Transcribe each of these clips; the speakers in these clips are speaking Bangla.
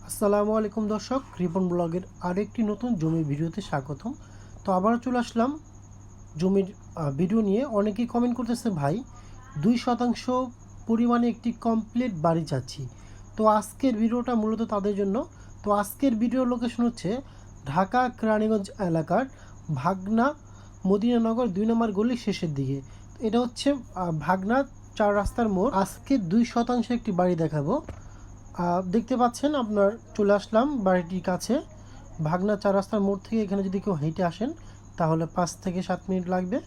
আসসালামু আলাইকুম দর্শক, রিপন ব্লগের আরেকটি নতুন জমির ভিডিওতে স্বাগতম। তো আবারও চলে আসলাম জমির ভিডিও নিয়ে। অনেকেই কমেন্ট করতেছে, ভাই 2% পরিমাণে একটি কমপ্লিট বাড়ি চাচ্ছি। তো আজকের ভিডিওটা মূলত তাদের জন্য। তো আজকের ভিডিও লোকেশন হচ্ছে ঢাকা কেরানীগঞ্জ এলাকার ভাগনা মদিনানগর 2 নম্বর গলির শেষের দিকে। এটা হচ্ছে ভাগনা 4 রাস্তার মোড়। আজকে 2% একটি বাড়ি দেখাবো। দেখতে পাচ্ছেন, আপনার চলে আসলাম বাড়িটির কাছে। ভাগনা 4 রাস্তার মোড় থেকে এখানে যদি কেউ হেঁটে আসেন তাহলে 5 থেকে 7 মিনিট লাগবে।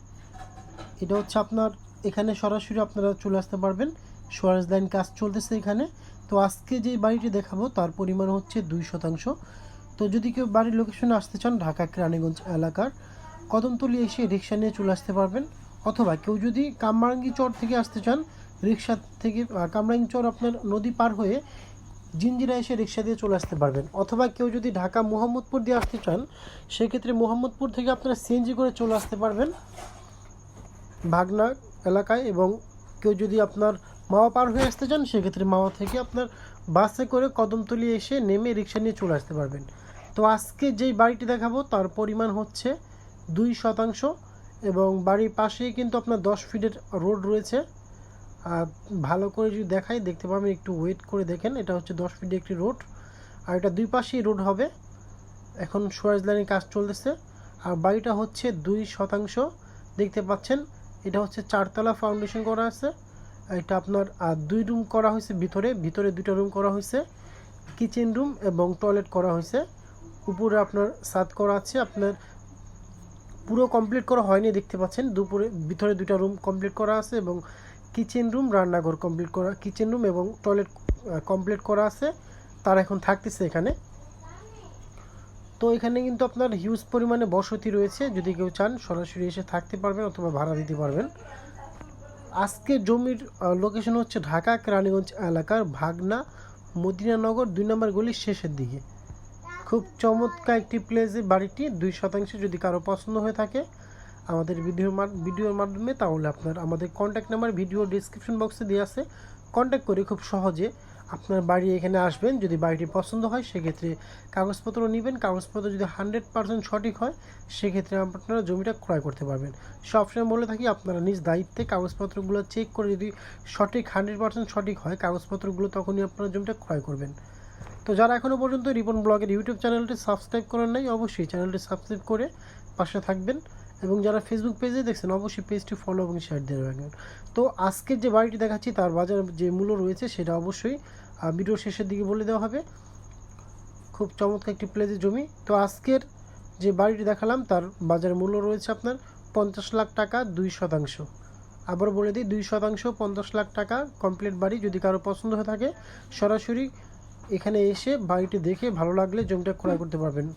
এটা হচ্ছে আপনার এখানে সরাসরি আপনারা চলে আসতে পারবেন। সুয়ারেজ লাইন কাজ চলতেছে এখানে। তো আজকে যে বাড়িটি দেখাবো তার পরিমাণ হচ্ছে 2%। তো যদি কেউ বাড়ির লোকেশনে আসতে চান, ঢাকা কেরানীগঞ্জ এলাকার কদমতলী এসে রিক্সা নিয়ে চলে আসতে পারবেন। অথবা কেউ যদি কামরাঙ্গী চর থেকে আসতে চান, রিক্সা থেকে কামরাঙ্গী চর আপনার নদী পার হয়ে জিঞ্জিরা এসে রিক্সা দিয়ে চলে আসতে পারবেন। অথবা কেউ যদি ঢাকা মোহাম্মদপুর দিয়ে আসতে চান, সেক্ষেত্রে মোহাম্মদপুর থেকে আপনারা সিএনজি করে চলে আসতে পারবেন ভাগনা এলাকায়। এবং কেউ যদি আপনার মাওয়া পার হয়ে আসতে চান, সেক্ষেত্রে মাওয়া থেকে আপনার বাসে করে কদমতলী এসে নেমে রিক্সা নিয়ে চলে আসতে পারবেন। তো আজকে যেই বাড়িটি দেখাবো তার পরিমাণ হচ্ছে 2%। এবং বাড়ির পাশেই কিন্তু আপনার 10 ফিটের রোড রয়েছে। ভালো করে যদি দেখাই দেখতে পাবেন, একটু ওয়েট করে দেখেন। এটা হচ্ছে 10 ফিটের একটি রোড, আর এটা দুই পাশেই রোড হবে। এখন সুয়ারেজ লাইনের কাজ চলতেছে। আর বাড়িটা হচ্ছে 2%। দেখতে পাচ্ছেন, এটা হচ্ছে 4তলা ফাউন্ডেশন করা আছে। এটা আপনার 2 রুম করা হয়েছে, ভিতরে 2টা রুম করা হয়েছে, কিচেন রুম এবং টয়লেট করা হয়েছে। উপরে আপনার ছাদ করা আছে। আপনার পুরো কমপ্লিট করা হয়নি, দেখতে পাচ্ছেন ভিতরে 2টা রুম কমপ্লিট করা আছে এবং কিচেন রুম, রান্নাঘর কমপ্লিট করা, কিচেন রুম এবং টয়লেট কমপ্লিট করা আছে। তারা এখন থাকতেছে এখানে। তো এখানে কিন্তু আপনার হিউজ পরিমাণে বসতি রয়েছে। যদি কেউ চান সরাসরি এসে থাকতে পারবেন অথবা ভাড়া দিতে পারবেন। আজকে জমির লোকেশন হচ্ছে ঢাকা কেরানীগঞ্জ এলাকার ভাগনা মদিনানগর 2 নম্বর গলির শেষের দিকে। খুব চমৎকার একটি প্লেসে বাড়িটি। 2%। যদি কারো পছন্দ হয়ে থাকে আমাদের ভিডিওর মাধ্যমে, তাহলে আপনার আমাদের কন্ট্যাক্ট নাম্বার ভিডিও ডিসক্রিপশন বক্সে দেওয়া আছে। কন্ট্যাক্ট করে খুব সহজে আপনার বাড়ি এখানে আসবেন। যদি বাড়িটি পছন্দ হয় সেক্ষেত্রে কাগজপত্র নেবেন। কাগজপত্র যদি 100% সঠিক হয় সেক্ষেত্রে আপনারা জমিটা ক্রয় করতে পারবেন। সবসময় বলে থাকি, আপনারা নিজ দায়িত্বে কাগজপত্রগুলো চেক করে যদি সঠিক 100% সঠিক হয় কাগজপত্রগুলো, তখনই আপনারা জমিটা ক্রয় করবেন। তো যারা এখনও পর্যন্ত রিপন ব্লগের ইউটিউব চ্যানেলটি সাবস্ক্রাইব করেন নাই, অবশ্যই চ্যানেলটি সাবস্ক্রাইব করে পাশে থাকবেন। এবং যারা ফেসবুক পেজে দেখছেন, অবশ্যই পেজটি ফলো এবং শেয়ার দিয়ে রাখবেন। তো আজকের যে বাড়িটি দেখাচ্ছি তার বাজার যে মূল্য রয়েছে সেটা অবশ্যই ভিডিও শেষের দিকে বলে দেওয়া হবে। খুব চমৎকার একটি প্লেসের জমি। তো আজকের যে বাড়িটি দেখালাম তার বাজার মূল্য রয়েছে আপনার 50 লাখ টাকা 2%। আবার বলে দিই, 2%, 50 লাখ টাকা কমপ্লিট বাড়ি। যদি কারো পছন্দ হয়ে থাকে সরাসরি এখানে এসে বাড়িটি দেখে ভালো লাগলে জমিটা ক্রয় করতে পারবেন।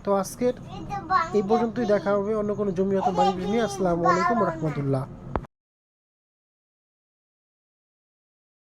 তো আজকের এই পর্যন্তই, দেখা হবে অন্য কোনো জমি অথবা বাড়ি নিয়ে। আসসালামু আলাইকুম রহমতুল্লাহ।